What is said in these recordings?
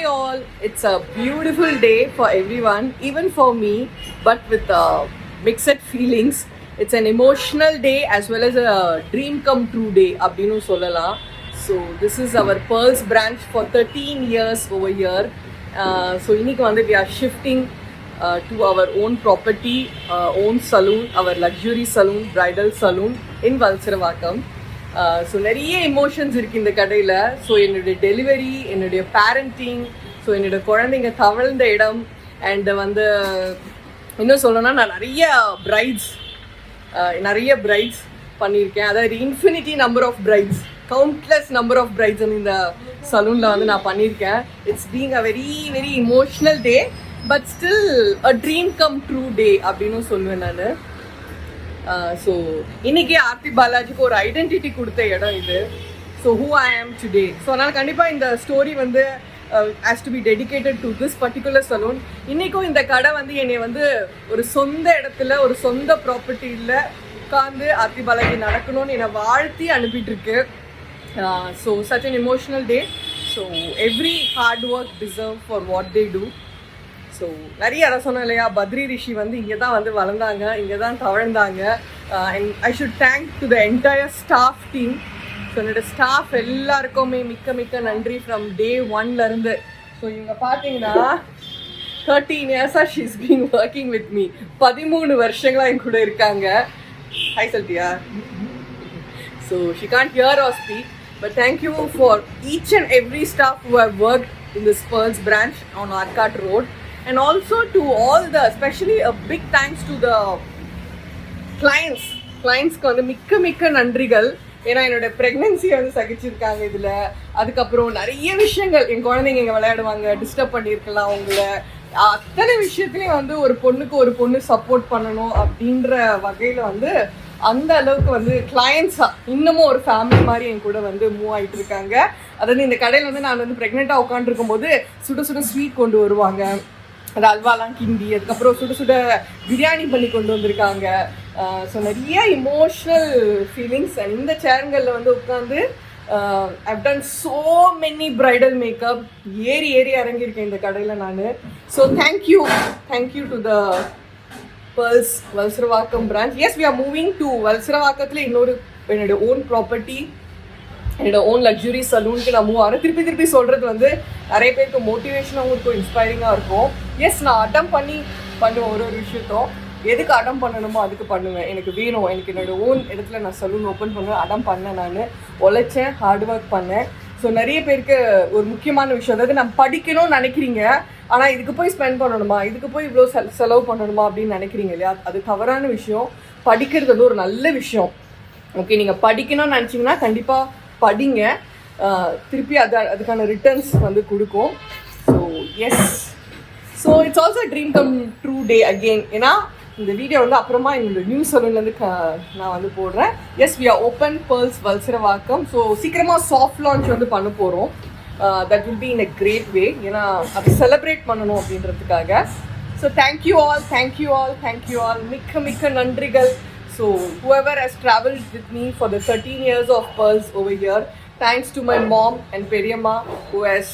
all, it's a beautiful day for everyone, even for me, but with mixed feelings. It's an emotional day as well as a dream come true day abdinu sollala. So this is our Pearls branch for 13 years over here. So இன்னைக்கு வந்து we are shifting to our own property, own saloon, our luxury saloon, bridal saloon in Valasaravakkam. So நிறைய emotions இருக்குது இந்த கடையில். So என்னுடைய delivery, என்னுடைய parenting, so என்னுடைய குழந்தைங்க தவழ்ந்த இடம், அண்டு வந்து இன்னும் சொல்லணும்னா நான் நிறைய பிரைட்ஸ் பண்ணியிருக்கேன். அதாவது infinity number of brides, countless number of brides இந்த சலூனில் வந்து நான் பண்ணியிருக்கேன். It's being a very very emotional day, but still a dream come true day அப்படின்னு சொல்லுவேன் நான். ஸோ இன்றைக்கி ஆர்த்தி பாலாஜிக்கு ஒரு ஐடென்டிட்டி கொடுத்த இடம் இது. ஸோ ஹூ ஐ ஆம் டுடே. ஸோ அதனால் கண்டிப்பாக இந்த ஸ்டோரி வந்து has to be dedicated to this particular salon. இன்றைக்கும் இந்த கடை வந்து என்னை வந்து ஒரு சொந்த இடத்துல, ஒரு சொந்த ப்ராப்பர்ட்டியில் உட்காந்து ஆர்த்தி பாலாஜி நடக்கணும்னு என்னை வாழ்த்தி அனுப்பிட்டுருக்கு. So such an emotional day. So every hard work deserve for what they do. So நிறைய இடம் சொன்னேன் இல்லையா, பத்ரி ரிஷி வந்து இங்கே தான் வந்து வளர்ந்தாங்க, இங்கே தான் தவழ்ந்தாங்க. And I should thank to the entire staff team. So என்னோட ஸ்டாஃப் எல்லாருக்குமே மிக்க மிக்க நன்றி ஃப்ரம் டே ஒன்லேருந்து. ஸோ இவங்க பார்த்தீங்கன்னா 13 இயர்ஸாக she is been working with me. 13 வருஷங்களாக என் கூட இருக்காங்க. ஹாய் சொல்லிட்டியா? So she can't hear or speak, but thank you for each and every staff who have worked in this Pearls branch on Arcot Road. And also to all the, especially a big thanks to the clientsக்கு வந்து மிக்க நன்றிகள். ஏன்னா என்னோட ப்ரெக்னென்சியை வந்து சகிச்சிருக்காங்க இதில். அதுக்கப்புறம் நிறைய விஷயங்கள், என் குழந்தைங்க இங்கே விளையாடுவாங்க, டிஸ்டர்ப் பண்ணியிருக்கலாம் அவங்கள. அத்தனை விஷயத்துலையும் வந்து ஒரு பொண்ணு சப்போர்ட் பண்ணணும் அப்படின்ற வகையில் வந்து அந்த அளவுக்கு வந்து கிளையண்ட்ஸாக இன்னமும் ஒரு ஃபேமிலி மாதிரி என் கூட வந்து மூவ் ஆகிட்டு இருக்காங்க. அதாவது இந்த கடையில் வந்து நான் வந்து ப்ரெக்னெண்ட்டாக உட்காந்துருக்கும் போது சுட ஸ்வீட் கொண்டு வருவாங்க, அது அல்வாலாம் கிண்டி, அதுக்கப்புறம் சுட பிரியாணி பண்ணி கொண்டு வந்திருக்காங்க. ஸோ நிறைய இமோஷ்னல் ஃபீலிங்ஸ். அண்ட் இந்த சேருங்களில் வந்து உட்காந்து I've done so many bridal makeup. ஏறி இறங்கியிருக்கேன் இந்த கடையில் நான். So thank you to the Pearls Valasaravakkam branch. Yes, we are moving to Valasaravakkam. இன்னொரு என்னோட ஓன் ப்ராப்பர்ட்டி, என்னோட ஓன் லக்ஸுரி சலூனுக்கு நான் மூவ் ஆகிறேன். திருப்பி சொல்கிறது வந்து நிறைய பேருக்கு மோட்டிவேஷனாகவும் இருக்கும், இன்ஸ்பைரிங்காக இருக்கும். எஸ், நான் அட்டம் பண்ணுவேன் ஒரு விஷயத்தோம். எதுக்கு அடம் பண்ணணுமோ அதுக்கு பண்ணுவேன். எனக்கு வேணும், எனக்கு என்னோட ஓன் இடத்துல நான் சலூன் ஓப்பன் பண்ணுவேன். அடம் பண்ணேன், நான் உழைச்சேன், ஹார்ட் ஒர்க் பண்ணேன். ஸோ நிறைய பேருக்கு ஒரு முக்கியமான விஷயம், அதாவது நான் படிக்கணும்னு நினைக்கிறீங்க, ஆனால் இதுக்கு போய் ஸ்பெண்ட் பண்ணணுமா, இதுக்கு போய் இவ்வளோ செலவு பண்ணணுமா அப்படின்னு நினைக்கிறீங்க இல்லையா? அது தவறான விஷயம். படிக்கிறது வந்து ஒரு நல்ல விஷயம். ஓகே, நீங்கள் படிக்கணும்னு நினச்சிங்கன்னா கண்டிப்பாக படிங்க. திருப்பி அதுக்கான ரிட்டர்ன்ஸ் வந்து கொடுக்கும். So yes, so it's also dream come true day again. ஏன்னா இந்த வீடியோ வந்து அப்புறமா இந்த நியூ சலூன்லேருந்து நான் வந்து போடுறேன். Yes, we are open Pearls Valasaravakkam. So சீக்கிரமாக சாஃப்ட் லான்ச் வந்து பண்ண போகிறோம். That will be in a great way. ஏன்னா அதை செலிப்ரேட் பண்ணணும் அப்படின்றதுக்காக. So thank you all. மிக்க நன்றிகள். So whoever has traveled with me for the 13 years of Pearls over here, thanks to my mom and Periyamma who has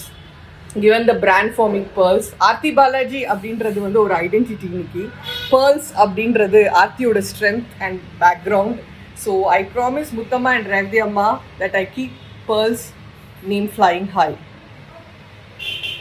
given the brand for me, Pearls. Arthi Balaji அப்படின்றது வந்து ஒரு identity இன்னைக்கு. Pearls அப்படின்றது ஆர்த்தியோட strength and background. So I promise Muttama and Revdi Amma that I keep Pearls name flying high.